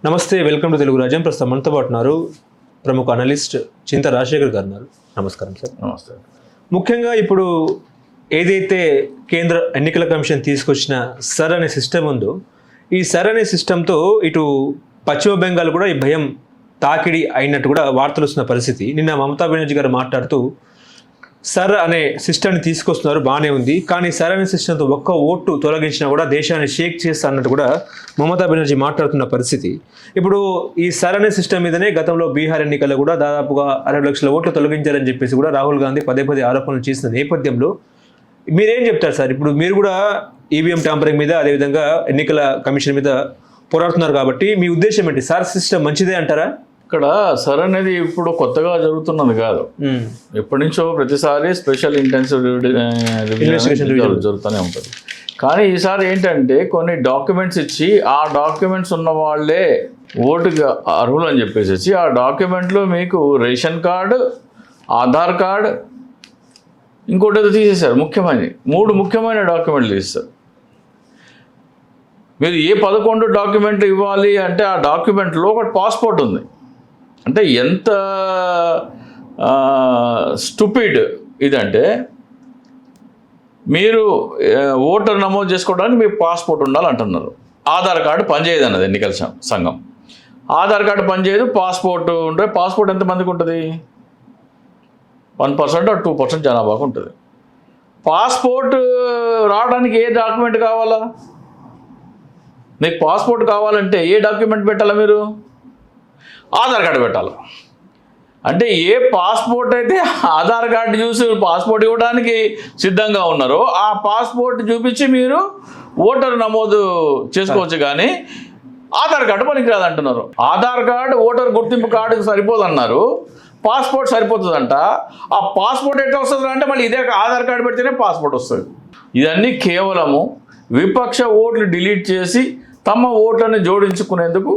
నమస్తే, welcome to Telugu రాజ్యం. ప్రస్తుతం మనతో పాటు ఉన్నారు ప్రముఖ అనలిస్ట్ చింత రాజశేఖర్ గారు ఉన్నారు. నమస్కారం సార్. నమస్తే. ముఖ్యంగా ఇప్పుడు ఏదైతే కేంద్ర ఎన్నికల కమిషన్ తీసుకొచ్చిన సర్ అనే సిస్టమ్ ఉందో, ఈ సర్ అనే సిస్టంతో ఇటు పశ్చిమ బెంగాల్ కూడా ఈ భయం తాకిడి అయినట్టు కూడా వార్తలు వస్తున్న పరిస్థితి. నిన్న మమతా బెనర్జీ గారు మాట్లాడుతూ సర్ అనే సిస్టమ్ని తీసుకొస్తున్నారు, బాగానే ఉంది, కానీ సర్ అనే సిస్టంతో ఒక్క ఓటు తొలగించినా కూడా దేశాన్ని షేక్ చేస్తా అన్నట్టు కూడా మమతా బెనర్జీ మాట్లాడుతున్న పరిస్థితి. ఇప్పుడు ఈ సర్ అనే సిస్టమ్ మీదనే గతంలో బీహార్ ఎన్నికల్లో కూడా దాదాపుగా 60 లక్షల ఓట్లు తొలగించారని చెప్పేసి కూడా రాహుల్ గాంధీ పదే ఆరోపణలు చేసిన నేపథ్యంలో మీరేం చెప్తారు సార్? ఇప్పుడు మీరు కూడా ఈవీఎం ట్యాంపరింగ్ మీద, అదేవిధంగా ఎన్నికల కమిషన్ మీద పోరాడుతున్నారు కాబట్టి మీ ఉద్దేశం ఏంటి? సార్ సిస్టమ్ మంచిదే అంటారా? ఇక్కడ సర్ అనేది ఇప్పుడు కొత్తగా జరుగుతున్నది కాదు, ఎప్పటి నుంచో ప్రతిసారి స్పెషల్ ఇంటెన్సివ్ జరుగుతూనే ఉంటుంది. కానీ ఈసారి ఏంటంటే కొన్ని డాక్యుమెంట్స్ ఇచ్చి ఆ డాక్యుమెంట్స్ ఉన్న వాళ్ళే ఓటుకి అర్హులు అని చెప్పేసి ఆ డాక్యుమెంట్లో మీకు రేషన్ కార్డు, ఆధార్ కార్డు, ఇంకోటి ఏదో తీసేశారు. మూడు ముఖ్యమైన డాక్యుమెంట్లు తీస్తారు. మీరు ఏ 11 డాక్యుమెంట్లు ఇవ్వాలి అంటే ఆ డాక్యుమెంట్లో ఒకటి పాస్పోర్ట్ ఉంది. అంటే ఎంత స్టూపిడ్ ఇదంటే, మీరు ఓటర్ నమోదు చేసుకోవడానికి మీకు పాస్పోర్ట్ ఉండాలంటున్నారు. ఆధార్ కార్డు పనిచేయదు అన్నది ఎన్నికల సంఘం. ఆధార్ కార్డు పనిచేయదు, పాస్పోర్ట్ ఉంటే పాస్పోర్ట్ ఎంతమందికి ఉంటుంది? 1% or 2% జనాభాకు ఉంటుంది. పాస్పోర్ట్ రావడానికి ఏ డాక్యుమెంట్ కావాలా? మీకు పాస్పోర్ట్ కావాలంటే ఏ డాక్యుమెంట్ పెట్టాలా? మీరు ఆధార్ కార్డు పెట్టాలి. అంటే ఏ పాస్పోర్ట్ అయితే ఆధార్ కార్డు చూసి పాస్పోర్ట్ ఇవ్వడానికి సిద్ధంగా ఉన్నారో ఆ పాస్పోర్ట్ చూపించి మీరు ఓటర్ నమోదు చేసుకోవచ్చు. కానీ ఆధార్ కార్డు పనికిరాదు అంటున్నారు. ఆధార్ కార్డు ఓటర్ గుర్తింపు కార్డుకి సరిపోదన్నారు, పాస్పోర్ట్ సరిపోతుందంట. ఆ పాస్పోర్ట్ ఎట్లా వస్తుంది అంటే మళ్ళీ ఇదే ఆధార్ కార్డు పెడితేనే పాస్పోర్ట్ వస్తుంది. ఇదన్నీ కేవలము విపక్ష ఓట్లు డిలీట్ చేసి తమ ఓట్లను జోడించుకునేందుకు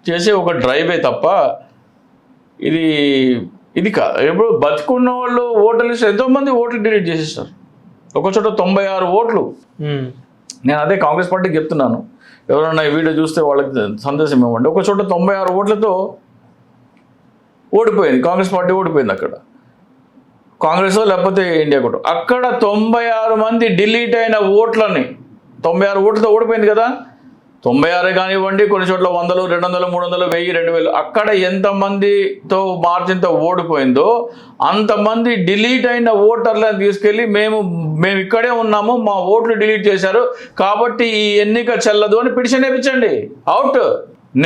చేసే ఒక డ్రైవే తప్ప ఇది కాదు. ఇప్పుడు బతుకున్న వాళ్ళు ఓటర్ లిస్ట్ ఎంతోమంది ఓట్లు డిలీట్ చేసేస్తారు. ఒక చోట 96 ఓట్లు. నేను అదే కాంగ్రెస్ పార్టీకి చెప్తున్నాను, ఎవరన్నా ఈ వీడియో చూస్తే వాళ్ళకి సందేశం ఇవ్వండి. ఒక చోట 96 ఓట్లతో ఓడిపోయింది కాంగ్రెస్ పార్టీ, ఓడిపోయింది అక్కడ. కాంగ్రెస్ లేకపోతే ఇండియా కూడా. అక్కడ 96 మంది డిలీట్ అయిన ఓట్లని 96 ఓట్లతో ఓడిపోయింది కదా. 96 కానివ్వండి, కొన్ని చోట్ల 100, 200, 300, 1000, 2000 అక్కడ ఎంతమందితో మార్జిన్తో ఓడిపోయిందో అంతమంది డిలీట్ అయిన ఓటర్లను తీసుకెళ్ళి మేము ఇక్కడే ఉన్నాము, మా ఓట్లు డిలీట్ చేశారు కాబట్టి ఈ ఎన్నిక చెల్లదు అని పిటిషన్ వేయించండి. అవుట్.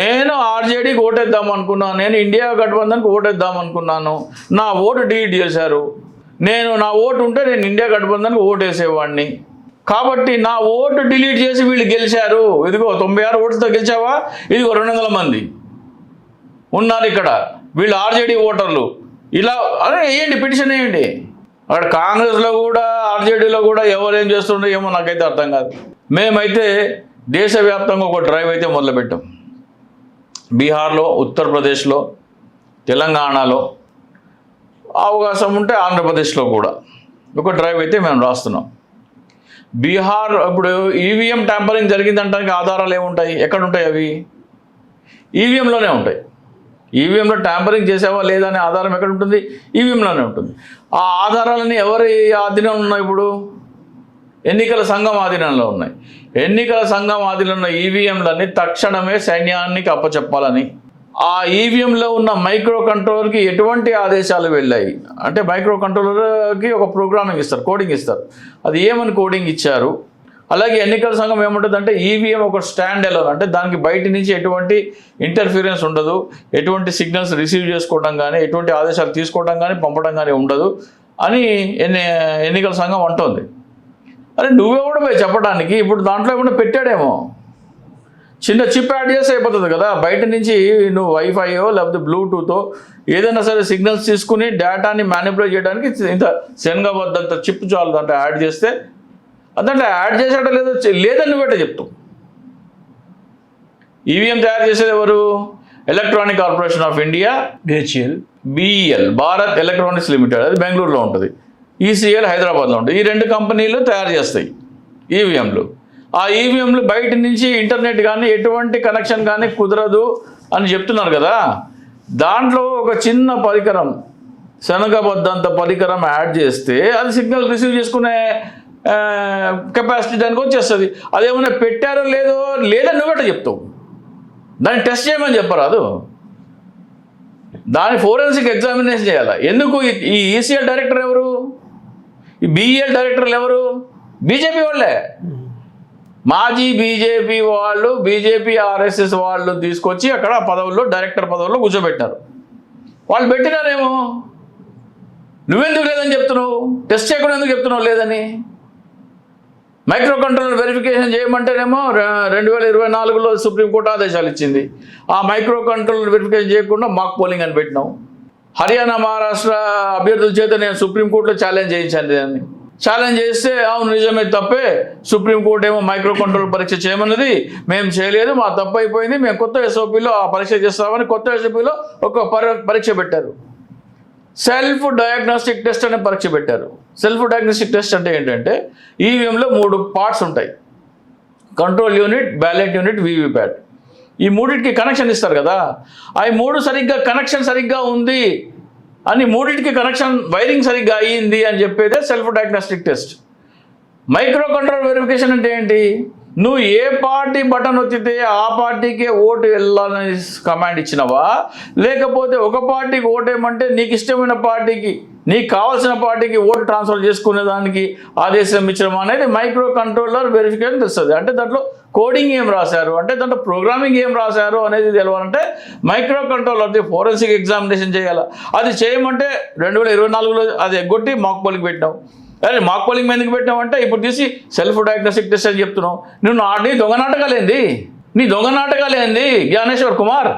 నేను ఆర్జేడీకి ఓటేద్దాం అనుకున్నాను, నేను ఇండియా గఠబంధన్కి ఓటేద్దాం అనుకున్నాను, నా ఓటు డిలీట్ చేశారు. నా ఓటు ఉంటే నేను ఇండియా గఠబంధన్కి ఓటు వేసేవాడిని కాబట్టి నా ఓటు డిలీట్ చేసి వీళ్ళు గెలిచారు. ఇదిగో 96 ఓట్లతో గెలిచావా, ఇదిగో 200 మంది ఉన్నారు ఇక్కడ, వీళ్ళు ఆర్జేడీ ఓటర్లు. ఇలా అదే వేయండి, పిటిషన్ వేయండి. అక్కడ కాంగ్రెస్లో కూడా ఆర్జేడీలో కూడా ఎవరు ఏం చేస్తుండో ఏమో నాకైతే అర్థం కాదు. మేమైతే దేశవ్యాప్తంగా ఒక డ్రైవ్ అయితే మొదలుపెట్టాం. బీహార్లో, ఉత్తరప్రదేశ్లో, తెలంగాణలో, అవకాశం ఉంటే ఆంధ్రప్రదేశ్లో కూడా ఒక డ్రైవ్ అయితే మేము రాస్తున్నాం. బీహార్ ఇప్పుడు ఈవీఎం ట్యాంపరింగ్ జరిగిందంటానికి ఆధారాలు ఏముంటాయి? ఎక్కడుంటాయి అవి? ఈవీఎంలోనే ఉంటాయి. ఈవీఎంలో ట్యాంపరింగ్ చేసావా లేదా అనే ఆధారం ఎక్కడ ఉంటుంది? ఈవీఎంలోనే ఉంటుంది. ఆ ఆధారాలన్నీ ఎవరి ఆధీనంలో ఉన్నాయి? ఇప్పుడు ఎన్నికల సంఘం ఆధీనంలో ఉన్నాయి. ఎన్నికల సంఘం ఆధీనంలో ఉన్న ఈవీఎంలన్నీ తక్షణమే సైన్యానికి అప్పచెప్పాలని, ఆ ఈవీఎంలో ఉన్న మైక్రో కంట్రోలర్కి ఎటువంటి ఆదేశాలు వెళ్ళాయి అంటే మైక్రో కంట్రోలర్కి ఒక ప్రోగ్రామింగ్ ఇస్తారు, కోడింగ్ ఇస్తారు. అది ఏమని కోడింగ్ ఇచ్చారు. అలాగే ఎన్నికల సంఘం ఏముంటుందంటే ఈవీఎం ఒక స్టాండ్ అలోన్, అంటే దానికి బయట నుంచి ఎటువంటి ఇంటర్ఫీరెన్స్ ఉండదు, ఎటువంటి సిగ్నల్స్ రిసీవ్ చేసుకోవడం కానీ, ఎటువంటి ఆదేశాలు తీసుకోవడం కానీ, పంపడం కానీ ఉండదు అని ఎన్నికల సంఘం అంటోంది. అరే నువ్వెవడు పోయి చెప్పడానికి? ఇప్పుడు దాంట్లో ఏమన్నా పెట్టాడేమో, చిన్న చిప్ యాడ్ చేస్తే అయిపోతుంది కదా. బయట నుంచి నువ్వు వైఫైయో లేకపోతే బ్లూటూతో ఏదైనా సరే సిగ్నల్స్ తీసుకుని డేటాని మ్యానిపులేట్ చేయడానికి ఇంత శనగబద్దంత చిప్ చాలు దాంట్లో యాడ్ చేస్తే. అదంటే యాడ్ చేసాట లేదని నువ్వేట చెప్తావు. ఈవీఎం తయారు చేసేది ఎవరు? Electronic corporation of India, BEL, Bharat electronics limited, అది బెంగళూరులో ఉంటుంది. ECL హైదరాబాద్లో ఉంటుంది. ఈ 2 కంపెనీలు తయారు చేస్తాయి ఈవీఎంలు. ఆ ఈవీఎంలు బయట నుంచి ఇంటర్నెట్ కానీ ఎటువంటి కనెక్షన్ కానీ కుదరదు అని చెప్తున్నారు కదా, దాంట్లో ఒక చిన్న పరికరం, శనగబద్దంత పరికరం యాడ్ చేస్తే అది సిగ్నల్ రిసీవ్ చేసుకునే కెపాసిటీ దానికి వచ్చేస్తుంది. అదేమన్నా పెట్టారో లేదో లేదని నువ్వెట చెప్తావు, దాన్ని టెస్ట్ చేయమని చెప్పరాదు, దాని ఫోరెన్సిక్ ఎగ్జామినేషన్ చేయాలి. ఎందుకు ఈ ఈసీఎల్ డైరెక్టర్ ఎవరు, ఈ బీఈఎల్ డైరెక్టర్లు ఎవరు? బీజేపీ వాళ్ళే, మాజీ బీజేపీ వాళ్ళు, బీజేపీ ఆర్ఎస్ఎస్ వాళ్ళు తీసుకొచ్చి అక్కడ పదవుల్లో, డైరెక్టర్ పదవుల్లో కూర్చోబెట్టారు. వాళ్ళు పెట్టినారేమో, నువ్వెందుకు లేదని చెప్తున్నావు? టెస్ట్ చేయకుండా ఎందుకు చెప్తున్నావు లేదని? మైక్రో కంట్రోలర్ వెరిఫికేషన్ చేయమంటేనేమో 2024లో సుప్రీంకోర్టు ఆదేశాలు ఇచ్చింది. ఆ మైక్రో కంట్రోలర్ వెరిఫికేషన్ చేయకుండా మాక్ పోలింగ్ అని పెట్టినావు. హర్యానా, మహారాష్ట్ర అభ్యర్థుల చేత నేను సుప్రీంకోర్టులో ఛాలెంజ్ చేయించాను. దాన్ని ఛాలెంజ్ చేస్తే అవును నిజమే తప్పే, సుప్రీంకోర్టు ఏమో మైక్రో కంట్రోల్ పరీక్ష చేయమన్నది, మేము చేయలేదు, మా తప్పు అయిపోయింది, మేము కొత్త ఎస్ఓపిలో ఆ పరీక్ష చేస్తామని కొత్త ఎస్ఓపిలో ఒక పరీక్ష పెట్టారు. సెల్ఫ్ డయాగ్నోస్టిక్ టెస్ట్ అనే పరీక్ష పెట్టారు. సెల్ఫ్ డయాగ్నోస్టిక్ టెస్ట్ అంటే ఏంటంటే ఈవీఎంలో 3 పార్ట్స్ ఉంటాయి, control unit, ballot unit, VVPAT. ఈ మూడింటికి కనెక్షన్ ఇస్తారు కదా, అవి 3 సరిగ్గా కనెక్షన్ సరిగ్గా ఉంది అని, మూడింటికి కనెక్షన్ వైరింగ్ సరిగ్గా అయ్యింది అని చెప్పేదే self diagnostic test. Micro control verification అంటే ఏంటి? నువ్వు ఏ పార్టీ బటన్ వచ్చితే ఆ పార్టీకే ఓటు వెళ్ళాలని కమాండ్ ఇచ్చినవా, లేకపోతే ఒక పార్టీకి ఓటేయమంటే నీకు ఇష్టమైన పార్టీకి, నీకు కావాల్సిన పార్టీకి ఓటు ట్రాన్స్ఫర్ చేసుకునే దానికి ఆదేశం ఇచ్చడం అనేది మైక్రో కంట్రోలర్ వెరిఫికేషన్ తెలుస్తుంది. అంటే దాంట్లో కోడింగ్ ఏం రాశారు, అంటే దాంట్లో ప్రోగ్రామింగ్ ఏం రాశారు అనేది తెలవాలంటే మైక్రో కంట్రోలర్ది ఫోరెన్సిక్ ఎగ్జామినేషన్ చేయాలి. అది చేయమంటే 2024లో అది ఎగ్గొట్టి మాక్ పోలింగ్ పెట్టినావు. అరే మాక్ పోలింగ్ ఎందుకు పెట్టినావు అంటే ఇప్పుడు తీసి సెల్ఫ్ డయాగ్నోస్టిక్ టెస్ట్ అని చెప్తున్నావు. నీ దొంగ నాటకాలేంది జ్ఞానేశ్వర్ కుమార్?